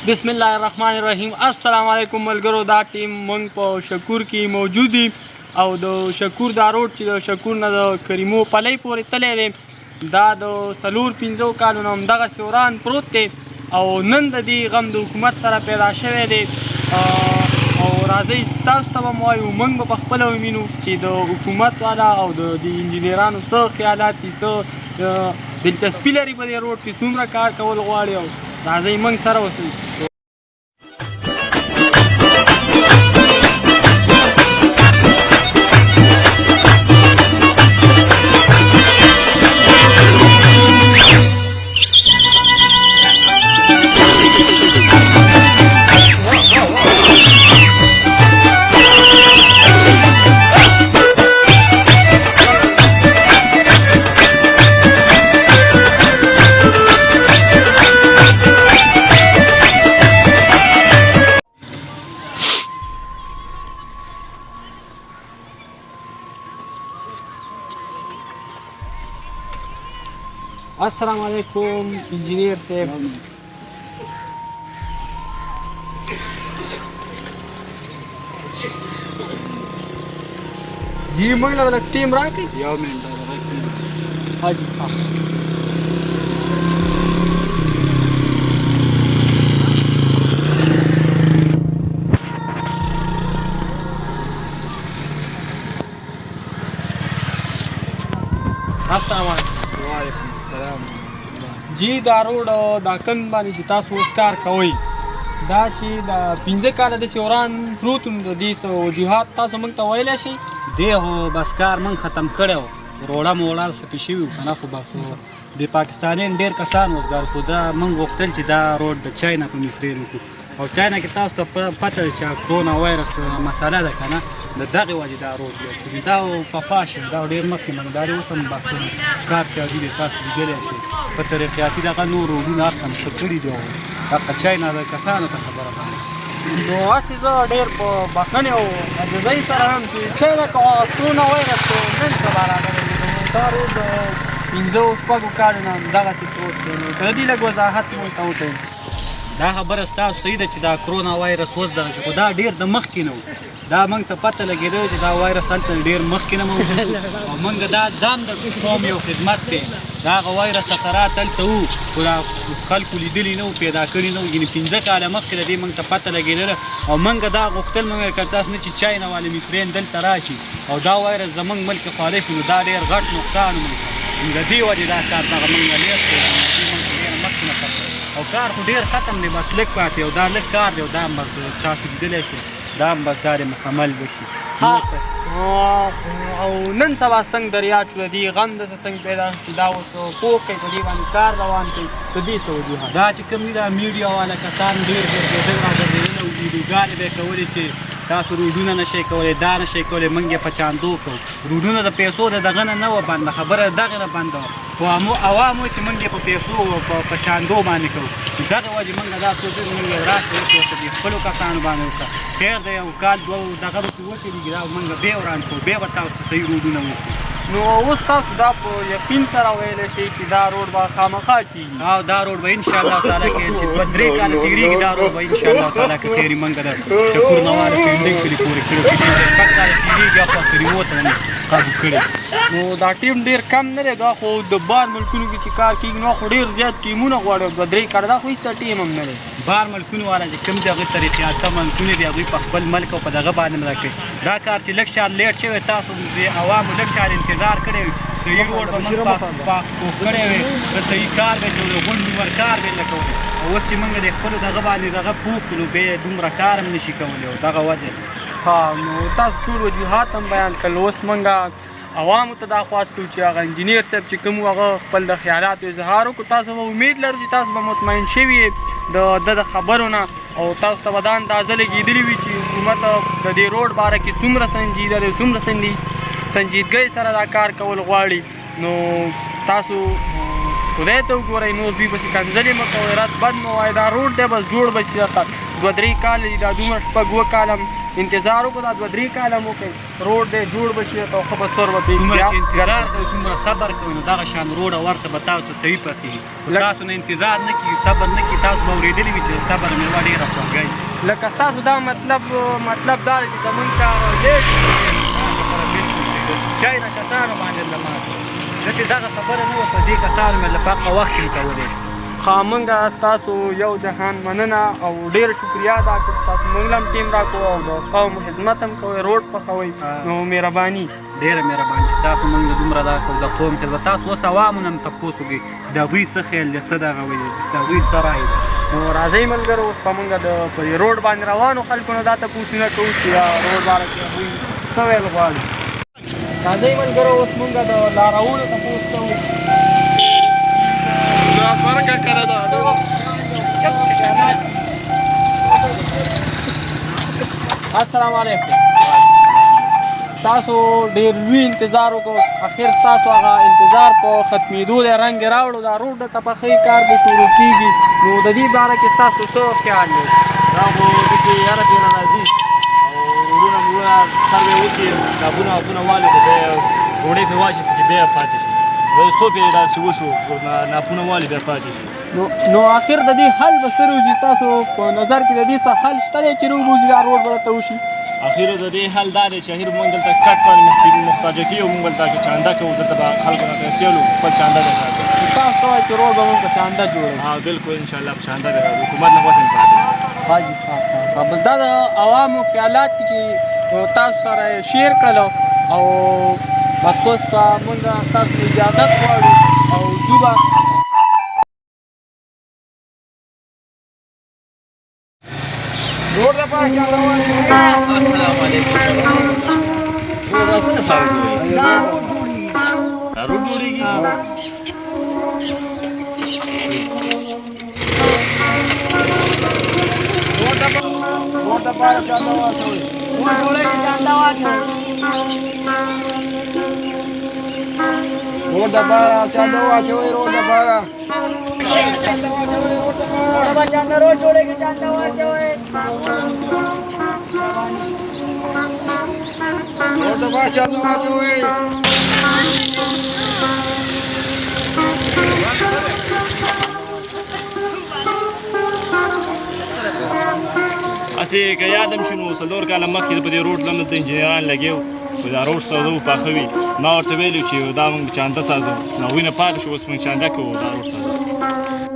بسم الله الرحمن الرحیم. السلام علیکم ملګرو. دا ټیم موږ په شکور کې موجود دي او د شکور دا روډ چې د شکور نه د کریمو پلی پورې تللی دی دا د 4-5 کالو نه همدغسې وران پروت دی او نن د دې غم د حکومت سره پیدا شوی دی او راځئ تاسو ته به م وایو موږ به پخپله ووینو چې د حکومت والا او د انجینرانو څه خیالات دي څه دلچسپي لري په دې روډ کې څومره کار کول غواړي او راځئ موږ سره اوسئ. السلام علیکم انجینیر صاحب. جی موږ له لږ ټیم راکړئ. یو منټ راکړئ. حاجي ښه السلام علیکم. وعلیکم السلام. جی دا روډ دا کم باندې چې تاسو اوس کار کوئ دا چې دا 15 کاله داسې وران پروت نو د دې څه وجوهات تاسو موږ ته ویلی شئ؟ دی خو بس کار موږ ختم کړی و، روړه موړه سپي شوي وو که نه، خو بس د پاکستانیان ډېر کسان وزګار کړو. دا موږ غوښتل چې دا روډ د چاینا په مصریانو کړو او چاینا کې تاسو ته پته ده چې کرونا وایرس مسله ده که نه، د دغې وجې دا روډ جوړ کړي. دا پخوا شوی، دا ډېر مخکې نه دا اوس هم بس کار چالي دی، تاسو لیدلی شئ په ترقیاتي دغه نور روډونه هر څه هم ښه کړي دي او دغه چاینا د کسانو ته خبره ده. نو هسې زه ډېر په بخښنې او عاجزۍ سره هم چې چاینا که کرونا وایرس نن سبا راغلی دی دا روډ 15-16 کالو نه همدغسې پروت دی. نو که د دې لږ وضاحت مو ورته وکړئ. دا خبره ستاسو صحیح ده چې دا کرونا وایرس اوس دغه شي، خو دا ډېر د مخکې نه و. دا موږ ته پته لګېده چې دا وایرس هلته ډېر مخکې نه موجود و او موږ دا هم د قوم یو خدمت دی. دا هغه وایرس اثرات هلته وو خو دا خلکو لیدلي نه وو، پیدا کړي نه وو. یعنې 15 کاله مخکې د دې موږ ته پته لګېدله او موږ دا غوښتل موږ که تاسو نه چې چاینا والې مصریان دلته راشي او دا وایرس زموږ ملک خارج کړي نو دا ډېر غټ نقصان و. نو د دې وجې دا کار دغه موږ لېر کړی، موږ ډېر مخکې نه کړی او کار خو ډېر ختم دی، بس لږ پاتې او دا لږ کار دی او دا هم بس تاسو لیدلی شئ، دا هم بس دا مکمل وشي. او نن سبا څنګه دریاد شو د دې غم داسې څنګه پیدا شو چې دا اوس پوه کوي په دې باندې کار روان کوي د دې څه وجوهات؟ دا چې کوم دي دا میډیا والا کسان ډېر ګرځېدل راګرځېدل او ویډیوګانې به یې کولې چې تاسو روډونه نشئ کولی، دا نشئ کولی، موږ یې په چاندو کوو. روډونه د پیسو د دغه نه وه بنده، خبره دغې نه بنده وه، خو عوام چې موږ یې په پیسو په چاندو باندې کوو. دغې وجې موږ دا سوچو چې موږ یې راسه وکړو د خپلو کسانو باندې وکړه. خیر دی یو کال دوه دغه به پرې وچلېږي دا موږ بیا وران کړو، بیا به تاسو ته صحیح روډونه وکړو. نو اوس تاسو دا په یقین سره ویلی شئ چې دا روډ به خامخا کېږي؟ او دا روډ به انشاءالله تعالی کې چې 2-3 کاله تېرېږي دا روډ به انشاءالله تعالی کې تېري موږ د شکور نوال فیلډینګ کلي پورې کړو، 6 کاله تېرېږي اخوا کریمو ته هم قابو کړی. نو دا ټیم ډېر کم نه دی، دا خو د بار ملکونو کې چې کار کېږي نو خو ډېر زیات ټیمونه غواړي او 2-3 کاله دا خو هېڅ ټیم هم نه دی. بار ملکونو والا چې کوم دي هغوی ترقیاته ملکونه دي هغوی په خپل ملک او په دغه باندې مړه کوي. دا کار چې لږ شان لیټ شوی تاسو د عوامو لږ شان انتظار کړی وي صحیح روډ به موږ پاک کړی وی د صحیح کار به جوړ غونډ عمر کار به نه کولی او اوس چې موږ د خپلو دغه باندې دغه پوه کړو بیا یې دومره کار هم نشي کولی او دغه وجه. نو تاسو ټول وجوهات هم بیان کړل. اوس موږ عوامو ته دا خواست کوو چې هغه انجینیر صاحب چې کوم هغه خپل د خیالاتو اظهار وکړو. تاسو به امید لرو چې تاسو به مطمئن شوي یې د خبرو نه او تاسو ته به دا اندازه لګېدلې وي چې حکومت د دې روډ باره کې څومره سنجیده دی، څومره سنجیدګۍ سره دا کار کول غواړي. نو تاسو خدای ته وګورئ، نو دوی پسې کنځلې مه کوئ، رد بد مه وایئ، دا روډ دی بس جوړ به شي. دوه درې کاله دي دا دومره شپږ اووه کاله انتظار وکړو دا دوه درې کاله مو وکړئ روډ دی جوړ به شي او ښه به سر به څومره چې انتظار کوئ څومره صبر کوئ نو دغه شان روډ او ورته به تاسو صحیح پکېږي تاسو نه انتظار نه کېږي صبر نه کېږي تاسو به اورېدلي وي چې صبر مېوه ډېره خوږی لکه ستاسو دا مطلب دا دی چې زمونږ کار لیټ چای نه کسانو باندې لمات داسې دغه خبره نه وه په دې کسانو مې له پاقه وخت کې کولی ښه موږ ستاسو یو جهان مننه او ډېر شکریا دا چې تاسو موږ له هم ټیم راکړو او د قوم خدمت هم کوئ روډ پخوئ نو مهرباني ډېره مهرباني چې تاسو موږ له دومره دا د قوم خدمت تاسو اوس عوامو نه هم تپوس وکړئ د هغوی څه خیال دی څه دغه وایي د هغوی څه رایې ده نو راځئ ملګرو اوس به موږ د په دې روډ باندې روانو خلکو نه دا تپوسونه کوو چې دا روډ باره کې هغوی څه ویل غواړي راځئ ملګرو اوس موږ د لارولو تپوس کوو السلام علیکم تاسو ډېر لوی انتظار وکړو اخر ستاسو هغه انتظار په ختمېدو دی رنګ یې راوړو دا روډ د تپخۍ کار به شروع کېږي نو د دې باره کې ستاسو څه خیال دی دا خو داسې یاره پرې راځي او وروڼه مرونه سر به یې وکړي نابونه افونه والي خو بیا یې ډوډۍ پرې واچېسي چې بیا یې پاتې شي څو پرې داسې وشو ناپونه والي بیا پاتې شي نو آخر د دې حل به څه روزي تاسو په نظر کې د دې څه حل شته دی چې روزي دا روډ به درته وشي اخر د دې حل دا دی چې اخر موږ دلته کټ باندې محتاجه کېږو موږ دلته کې چانده کوو دلته به خلکو نه پیسې ولو خپل چانده به ساتو تاسو وایئ چې روډ به موږ په چانده جوړوو ها بالکل انشاءالله په چانده به حکومت نه غوښتل پاتې حاجي بس دا د عوامو خیالات چې تاسو سره شیر کړلو او بس اوس به موږ ستاسو اجازت غواړو او ځو به روډ لپاره السلام علیکم دا څه لپاره جوړېږي دا روډ جوړېږي روډ لپاره چانده واچوئ روډ جوړېږي چانده واچوئ روډ لپاره چانده واچوئ روډ لپاره روډ جوړېږي چانده واچوئ روډ لپاره چانده واچوئ هسې که یادم شي نو څلور کاله مخکې په دې روډ دلته انجینران لګېو خو دا روډ سوځو پاخه وي ما ورته ویلي چې دا موږ چانده سازو نو هغوی نه پاتې شو اوس موږ چانده کوو دا روډ سازو